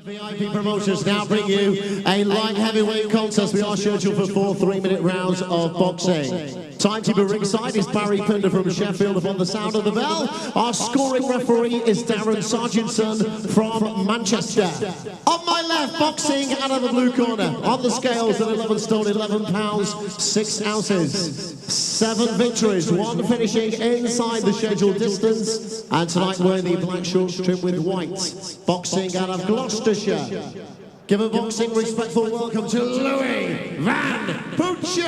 VIP promotions now bring you a light heavyweight contest. We are scheduled for 4 3-minute rounds of boxing. Timekeeper ringside is Barry Pinder from Sheffield upon the sound of the bell. Our scoring referee is Darren Sargentson from Manchester. On my left, boxing out of the blue corner. On the scales at 11 stone, 11 pounds, 6 ounces. 7 victories, 1 finishing inside the scheduled distance. And tonight wearing the black shorts trimmed with white. Boxing out of Gloucestershire. Give a boxing respectful welcome to Louis Van Poetsch.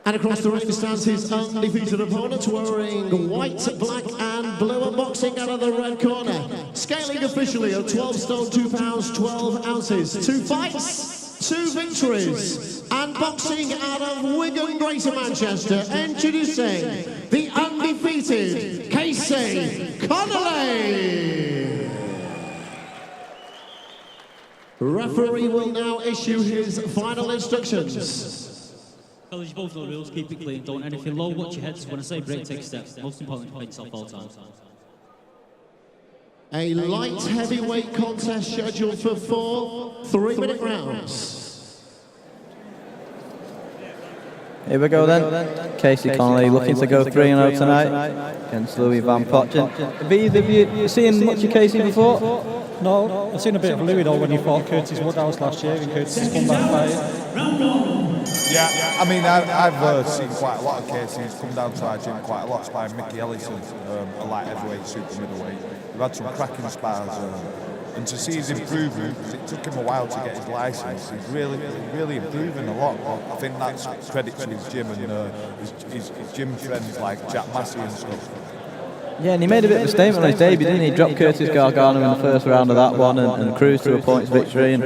And across the ring stands his undefeated opponent wearing white, black and blue, and boxing out of the red corner. Scaling officially at 12 stone, 2 pounds, 12 ounces. 2 fights, 2 victories. And boxing out of Wigan, Greater Manchester, introducing the undefeated Connelly. Referee will now issue his final instructions. Fellas, you both know the rules, keep it clean, don't anything low, watch your heads, when I say break, take steps. Most important, play yourself all the time. A light heavyweight contest scheduled for 4 3-minute rounds. Here we go then. Casey Connelly looking to go 3-0 tonight against Louis Van Poetsch. Have either of you seen much of Casey before? No, I've seen a bit of Louis though when he fought Curtis Woodhouse last year, and Curtis' comeback fight. Yeah, I mean, I've seen quite a lot of Casey. He's come down to our gym quite a lot, sparring Mickey Ellison, a light heavyweight, super middleweight. We've had some cracking spars, and to see his improvement, it took him a while to get his licence. He's really improving a lot. I think that's credit to his gym and his gym friends like Jack Massey and stuff. Yeah, and he made a bit of a statement on his debut, didn't he? He dropped Curtis Gargano in the first round of that one and cruised to a points victory.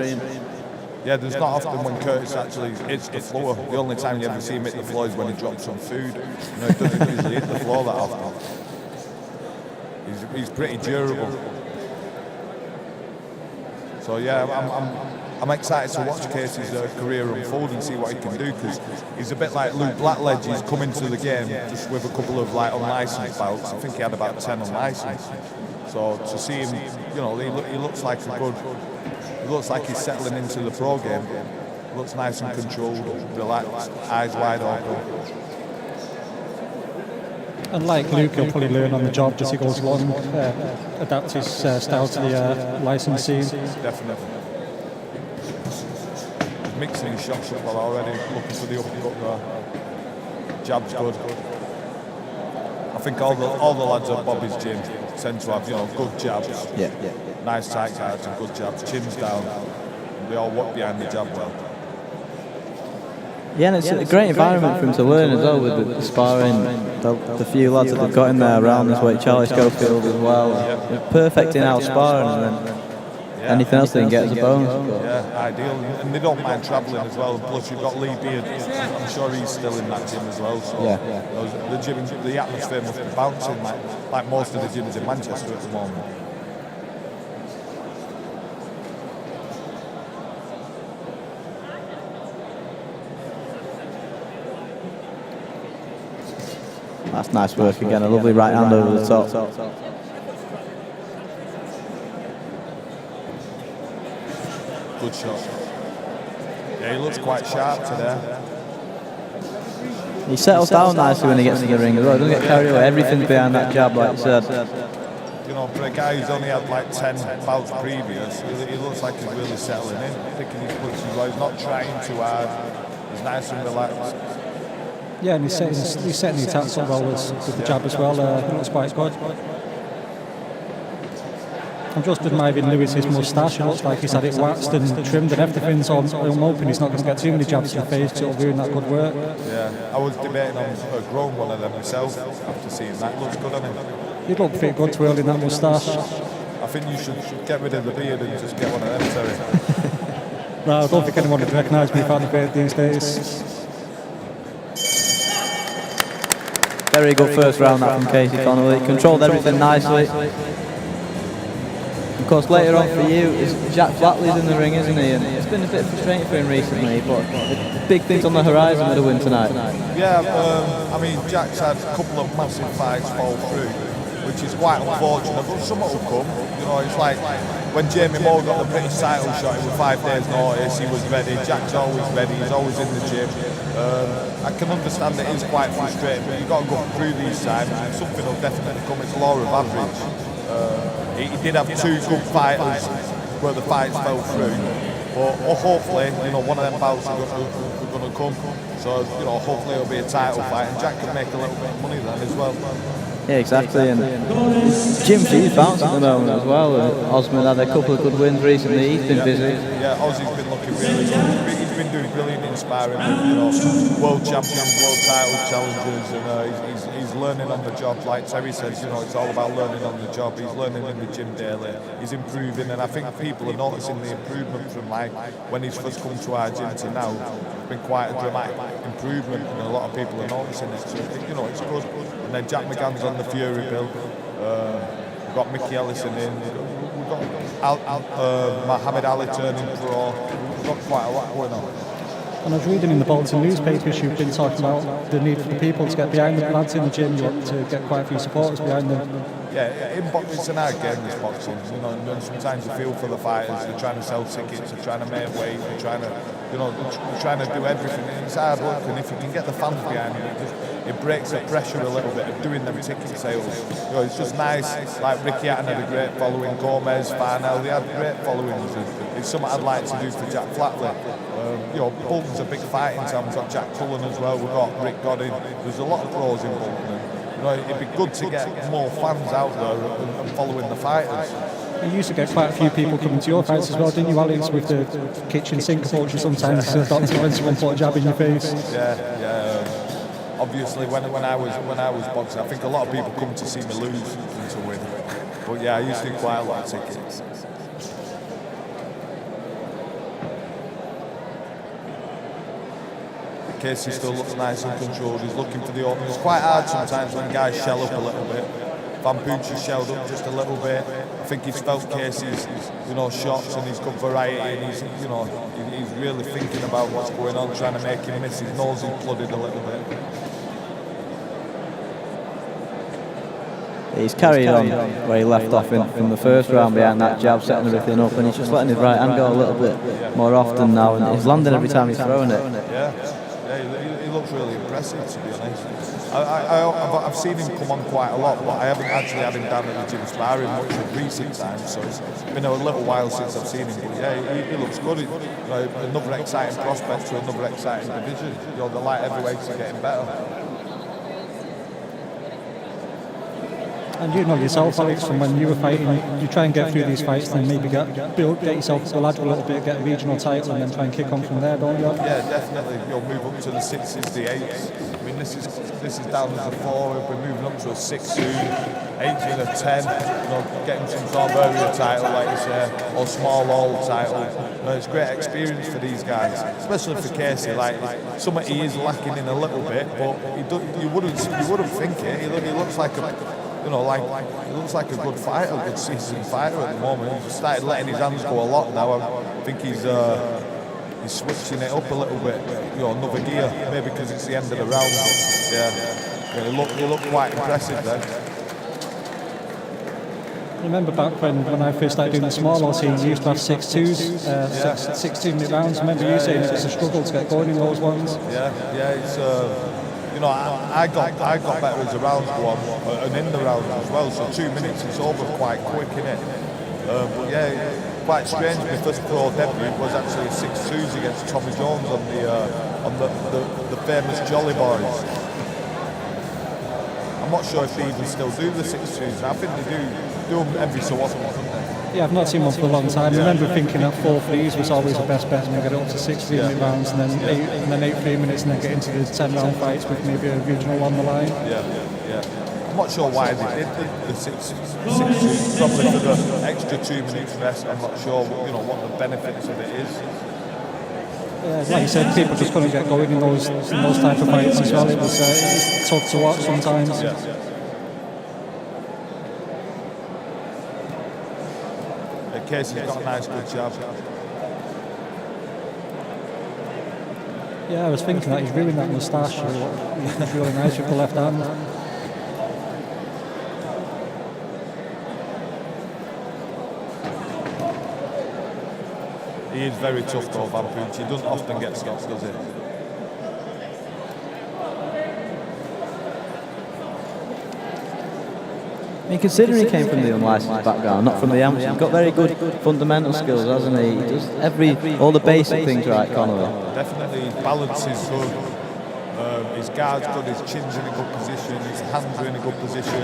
Yeah, there's not often when Curtis actually hits the floor. The only time you ever see him hit the floor is when he drops some food. You know, he doesn't usually hit the floor that often. He's pretty durable. So yeah, I'm excited to watch Casey's career unfold and see what he can do, because he's a bit like Luke Blackledge. He's come into the game just with a couple of like unlicensed bouts. I think he had about 10 unlicensed. So to see him, you know, he looks like a good. He looks like he's settling into the pro game. He looks nice and controlled, relaxed, eyes wide open. And like Luke, he'll probably learn on the job as he goes along, adapt his style to the licensing. Definitely. Mixing his shots up well already, looking for the uppercut there. Jab's good. I think all the lads at Bobby's gym tend to have, you know, good jabs. Yeah. Nice tight guards and good jabs, chins down. They all work behind the jab well. Yeah, and it's a great environment for him to learn as well with the sparring. The few lads that they've got in there around this weight, Charlie Schofield as well. They're perfect in out sparring, and then anything else they can get as a bonus. Yeah, ideal. And they don't mind travelling as well. Plus you've got Lee Beard. I'm sure he's still in that gym as well. So the gym, the atmosphere must be bouncing like most of the gyms in Manchester at the moment. That's nice work again, a lovely right hand over the top. Good shot. Yeah, he looks quite sharp today. He settles down nicely when he gets to the ring as well. He doesn't get carried away. Everything's behind that jab, like you said. You know, for a guy who's only had like 10 bouts previous, he looks like he's really settling in, picking his punches well. He's not trying too hard. He's nice and relaxed. Yeah, and he's setting the attacks up well with the jab as well. He looks quite good. I'm just admiring Lewis's moustache. It looks like he's had it waxed and trimmed and everything, so I'm hoping he's not going to get too many jabs to the face to doing that good work. Yeah, I was debating on growing one of them myself after seeing that. Looks good on him. He'd look pretty good twirling that moustache. I think you should get rid of the beard and just get one of them, Terry. No, I don't think anyone would recognise me without the beard these days. Very good first round that from Casey Connelly. Controlled everything nicely. Of course, later on for you is Jack Flatley's in the ring, isn't he? And it's been a bit frustrating for him recently, but big things on the horizon with a win tonight. Yeah, I mean, Jack's had a couple of massive fights fall through. which is quite unfortunate, but something will come. You know, it's like when Jamie Moore got the British title shot with 5 days notice, he was ready. Jack's always ready, he's always in the gym. I can understand it is quite frustrating, but you've got to go through these times, and something will definitely come. It's law of average. He did have 2 good fighters where the fights fell through, but hopefully, you know, one of them bouts are going to come. So, you know, hopefully it'll be a title fight, and Jack can make a little bit of money then as well. Yeah, exactly. And Jim G's bouncing at the moment as well. Osman had a couple of good wins recently. He's been busy. Yeah, Ozzy's been looking really good. He's been doing brilliant inspiring, you know, world champions, world title challengers, and he's learning on the job. Like Terry says, you know, it's all about learning on the job. He's learning in the gym daily. He's improving, and I think people are noticing the improvement from like when he's first come to our gym to now. It's been quite a dramatic improvement, and a lot of people are noticing it. So, you know, it's good. And then Jack McGann's on the Fury bill. We've got Mickey Ellison in. We've got Muhammad Ali turning pro. We've got quite a lot going on. And I was reading in the Bolton newspapers you've been talking about the need for the people to get behind the lads in the gym. You want to get quite a few supporters behind them. Yeah, in boxing, it's an hard game, this boxing. You know, and sometimes you feel for the fighters. They're trying to sell tickets, they're trying to make weight, they're trying to, you know, they're trying to do everything. And it's hard work, and if you can get the fans behind you, it breaks the pressure a little bit of doing them ticket sales. You know, it's just nice. Like Ricky Hatton had a great following, Gomez, Farnell, they had great followings. It's something I'd like to do for Jack Flatley. You know, Bolton's a big fight in terms of Jack Cullen as well. We've got Rick Godin. There's a lot of pros in Bolton. You know, it'd be good to get more fans out there and following the fighters. You used to get quite a few people coming to your fights as well, didn't you, Alex, with the kitchen sink approach sometimes to the doctor when someone put a jab in your face? Yeah. Obviously, when I was boxing, I think a lot of people come to see me lose than to win. But yeah, I used to do quite a lot of tickets. Casey still looks nice and controlled. He's looking for the opening. It's quite hard sometimes when guys shell up a little bit. Van Pooch's shelled up just a little bit. I think he's felt Casey's, you know, shots, and he's got variety, and he's, you know, he's really thinking about what's going on, trying to make him miss. His nose is flooded a little bit. He's carried on where he left off in the first round behind that jab, setting everything up, and he's just letting his right hand go a little bit more often now, and he's landing every time he's throwing it. Yeah, he looks really impressive, to be honest. I've seen him come on quite a lot, but I haven't actually had him down at the gym sparring much in recent times, so it's been a little while since I've seen him. But yeah, he looks good. You know, another exciting prospect to another exciting division. You know, the light heavyweights are getting better. And you know yourself, Alex, from when you were fighting, you try and get through these fights, then maybe get yourself up the ladder a little bit, get a regional title, and then try and kick on from there, don't you? Yeah, definitely. You'll move up to the 6s, the 8s. I mean, this is down as a 4. We're moving up to a 6 soon, 8 to a 10. You know, getting some sort of area title, like you say, or small hall title. You know, it's a great experience for these guys, especially for Casey. Like, something he is lacking in a little bit, but you wouldn't think it. He looks like a, you know, like he looks like a good fighter, a good seasoned fighter at the moment. He's started letting his hands go a lot now. I think he's switching it up a little bit, you know, another gear, maybe because it's the end of the round. But yeah, he looked quite impressive then. I remember back when I first started doing the small law scene, we used to have 6-2s, 6 2-minute rounds. I remember you saying it was a struggle to get going in those ones. Yeah, it's. You know, I got better as the rounds go on, and in the rounds as well. So 2 minutes is over quite quick, innit? But yeah, quite strange. My first pro debut was actually 6-2s against Tommy Jones on the famous Jolly Boys. I'm not sure if they even still do the 6-2s. I think they do them every so often, don't they? Yeah, I've not seen one for a long time. I remember thinking that 4-3s was always the best bet, and then get it up to 6 3-minute rounds, and then 8 3-minutes, and then get into the 10-round fights with maybe a regional on the line. Yeah. I'm not sure why they did the 6-2s, probably for the extra 2 minutes rest. I'm not sure what the benefits of it is. Like you said, people just couldn't get going in those type of fights as well. It was tough to watch sometimes. Casey's got a nice good jab. Yeah, I was thinking that he's ruined that moustache. He's really nice with the left hand. He is very tough though, Van Poetsch. He doesn't often get stops, does he? I mean, considering he came from the unlicensed background, not from the amateur, he's got very good fundamental skills, hasn't he? He does all the basic things right, Connelly. Definitely, his balance is good. His guard's good, his chin's in a good position, his hands are in a good position,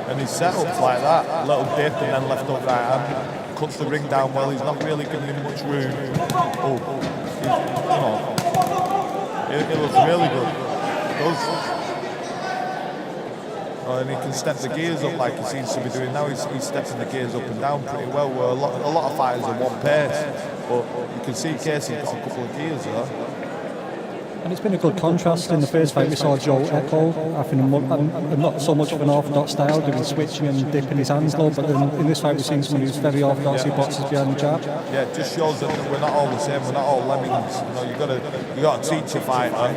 and his setups like that, little dip and then left up right hand, cuts the ring down well. He's not really giving him much room. It looks really good. It does. And he can step the gears up like he seems to be doing now. He's stepping the gears up and down pretty well. Where a lot of fighters are one pace, but you can see Casey's got a couple of gears there. And it's been a good contrast. In the first fight we saw Joe Echo having not so much of an orthodox style, doing switching and dipping his hands low, but in this fight we've seen someone who's very orthodox, who boxes behind the jab. Yeah, it just shows that we're not all the same, we're not all lemmings. You know, you got to teach a fighter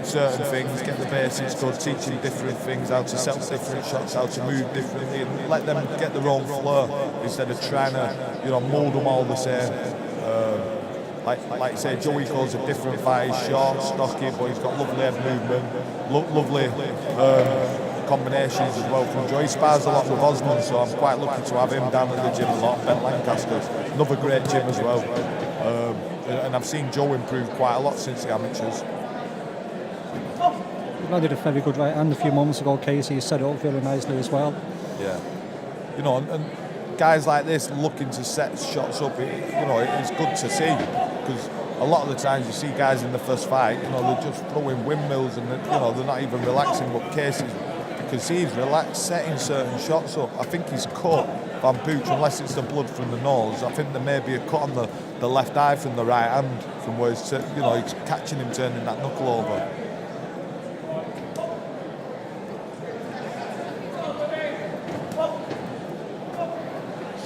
certain things, get the basics good, teach them different things, how to set different shots, how to move differently, and let them get their own flow instead of trying to, mould them all the same. Like you say, Joey calls a different fight. He's short, stocky, but he's got lovely head movement, lovely combinations as well from Joey. He spars a lot with Osman, so I'm quite lucky to have him down at the gym a lot. Ben Lancaster's another great gym as well. And I've seen Joe improve quite a lot since the amateurs. He landed a very good right hand a few moments ago. Casey set it up very nicely as well. Yeah, and guys like this looking to set shots up, it's good to see, because a lot of the times you see guys in the first fight, they're just throwing windmills and they're not even relaxing. But Casey, you can see he's relaxed, setting certain shots up. I think he's cut Van Poetsch, unless it's the blood from the nose. I think there may be a cut on the left eye from the right hand, from where he's catching him turning that knuckle over.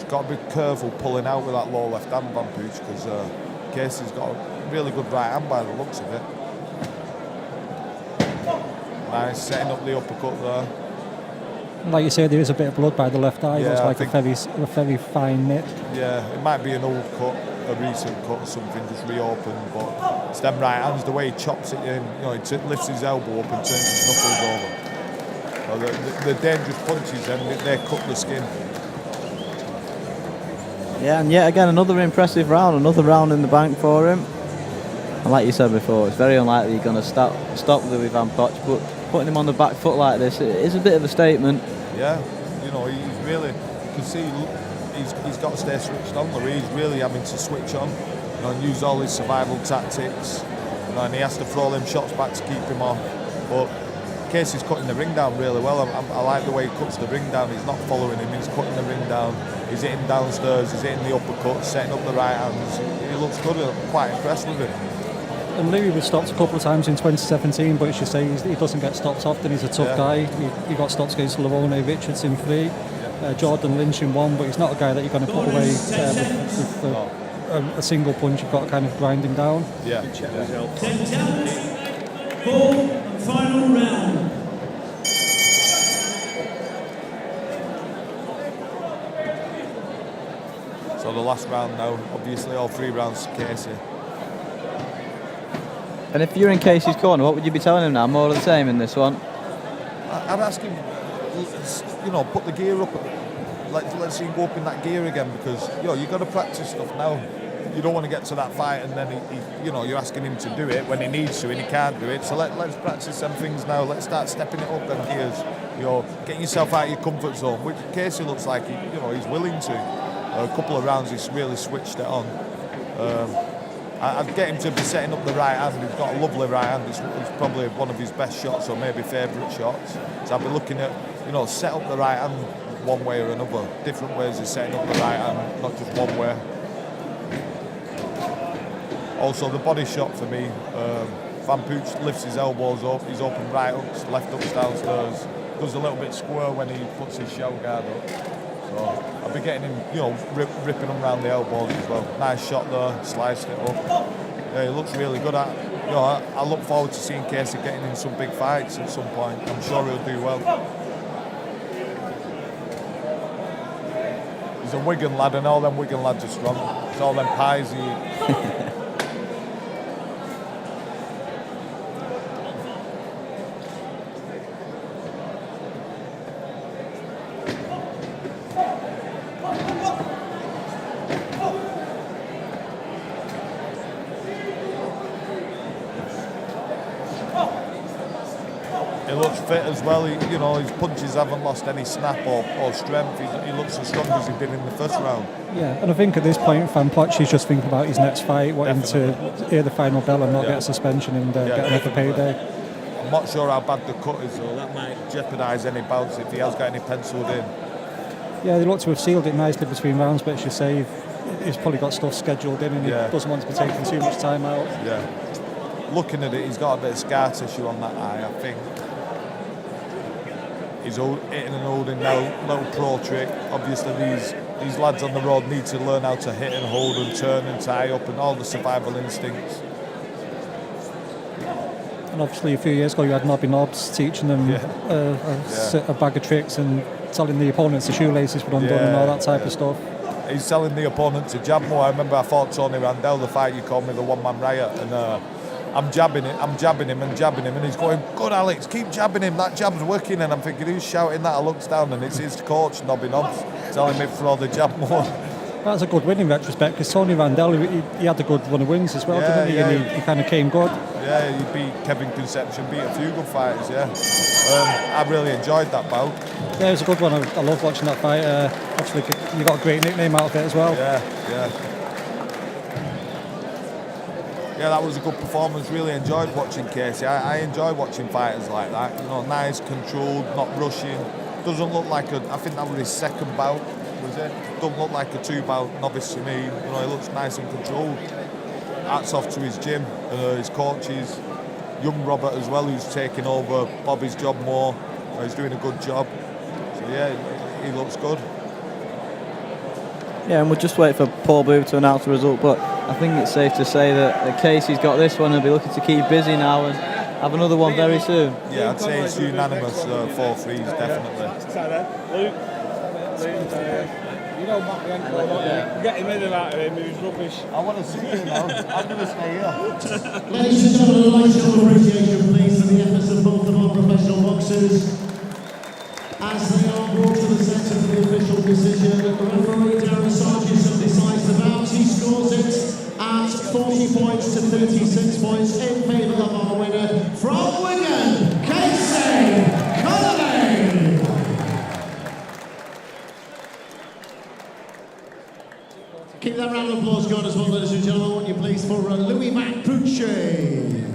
Got to be careful pulling out with that low left hand, Van Poetsch, because Casey's got a really good right hand by the looks of it. Nice, setting up the uppercut there. Like you say, there is a bit of blood by the left eye. Yeah, it's like a very fine nip. Yeah, it might be an old cut, a recent cut or something, just reopened, but it's them right hands, the way he chops it in, he lifts his elbow up and turns his knuckles over. So the dangerous punches, then they cut the skin. Yeah, and yet again another impressive round, another round in the bank for him. And like you said before, it's very unlikely you're going to stop Louis Van Poetsch, but putting him on the back foot like this, it is a bit of a statement. Yeah, he's really, you can see he's got to stay switched on. Louis, he's really having to switch on, and use all his survival tactics, and he has to throw them shots back to keep him on. But Casey's cutting the ring down really well. I like the way he cuts the ring down. He's not following him, he's cutting the ring down. He's hitting downstairs, he's hitting the uppercut, setting up the right hands. He looks good, I'm quite impressed with him. And Louis was stopped a couple of times in 2017, but as you say, he doesn't get stopped often. He's a tough guy. He got stopped against Lerone Richards in 3, Jordan Lynch in 1, but he's not a guy that you're going to put away with a single punch. You've got to kind of grind him down. Yeah. 4th final round. So the last round now, obviously all 3 rounds to Casey. And if you're in Casey's corner, what would you be telling him now? More of the same in this one? I'd ask him, put the gear up. Let's see him go up in that gear again, because you've got to practice stuff now. You don't want to get to that fight and then you're asking him to do it when he needs to and he can't do it. So let's practice some things now. Let's start stepping it up them gears. Getting yourself out of your comfort zone, which Casey looks like he's willing to. A couple of rounds he's really switched it on. I'd get him to be setting up the right hand. He's got a lovely right hand. It's probably one of his best shots, or maybe favourite shots. So I'd be looking at, set up the right hand one way or another. Different ways of setting up the right hand, not just one way. Also, the body shot for me, Van Poetsch lifts his elbows up, he's open right hooks, left hooks downstairs, goes a little bit square when he puts his shell guard up. So I'll be getting him, ripping him around the elbows as well. Nice shot there, sliced it up. Yeah, he looks really good at. I look forward to seeing Casey getting in some big fights at some point. I'm sure he'll do well. He's a Wigan lad, and all them Wigan lads are strong. It's all them pies he eat. He looks fit as well. You know, his punches haven't lost any snap or strength. He looks as strong as he did in the first round. Yeah, and I think at this point, Poetsch is just thinking about his next fight, wanting to hear the final bell and not get a suspension and get another payday. I'm not sure how bad the cut is, though. That might jeopardise any bouts if he has got any penciled in. Yeah, they look to have sealed it nicely between rounds, but as you say, he's probably got stuff scheduled in and he doesn't want to be taking too much time out. Yeah. Looking at it, he's got a bit of scar tissue on that eye, I think. He's hitting and holding now, little pro trick. Obviously, these lads on the road need to learn how to hit and hold and turn and tie up and all the survival instincts. And obviously, a few years ago, you had Nobby Nobbs teaching them a bag of tricks and telling the opponents the shoelaces were undone and all that type of stuff. He's telling the opponent to jab more. I remember I fought Tony Randell, the fight you called me the one-man riot, and I'm jabbing him, and he's going, "Good, Alex, keep jabbing him, that jab's working." And I'm thinking, who's shouting that? I looks down and it's his coach, Nobby Nobbs, telling me to throw the jab more. That's a good win in retrospect, because Tony Randell, he had a good run of wins as well, didn't he? Yeah. And he kind of came good. Yeah, he beat Kevin Conception, beat a few good fighters, I really enjoyed that bout. Yeah, it was a good one. I love watching that fight. Obviously, you got a great nickname out of it as well. Yeah, that was a good performance. Really enjoyed watching Casey. I enjoy watching fighters like that. You know, nice, controlled, not rushing. Doesn't look like I think that was his second bout, was it? Doesn't look like a 2-bout novice to me. You know, he looks nice and controlled. Hats off to his gym, his coaches. Young Robert as well, who's taking over Bobby's job more. He's doing a good job. So yeah, he looks good. Yeah, and we'll just wait for Paul Booth to announce the result, but I think it's safe to say that Casey's got this one and will be looking to keep busy now and have another one very soon. Yeah, I'd say it's unanimous, 4-3s, definitely. You know Matt Bianco, get him in and out of him, he was rubbish. I want to see you now. I'm going to stay here. Ladies and gentlemen, a light show of appreciation, please, for the efforts of both of our professional boxers. As they are brought to the centre for the official decision, referee Darren Sargis decides the bout. He scores it at 40 points to 36 points in favour of our winner from Wigan, Casey Connelly. Keep that round of applause going as well, ladies and gentlemen. Won't you please for Louis Poetsch.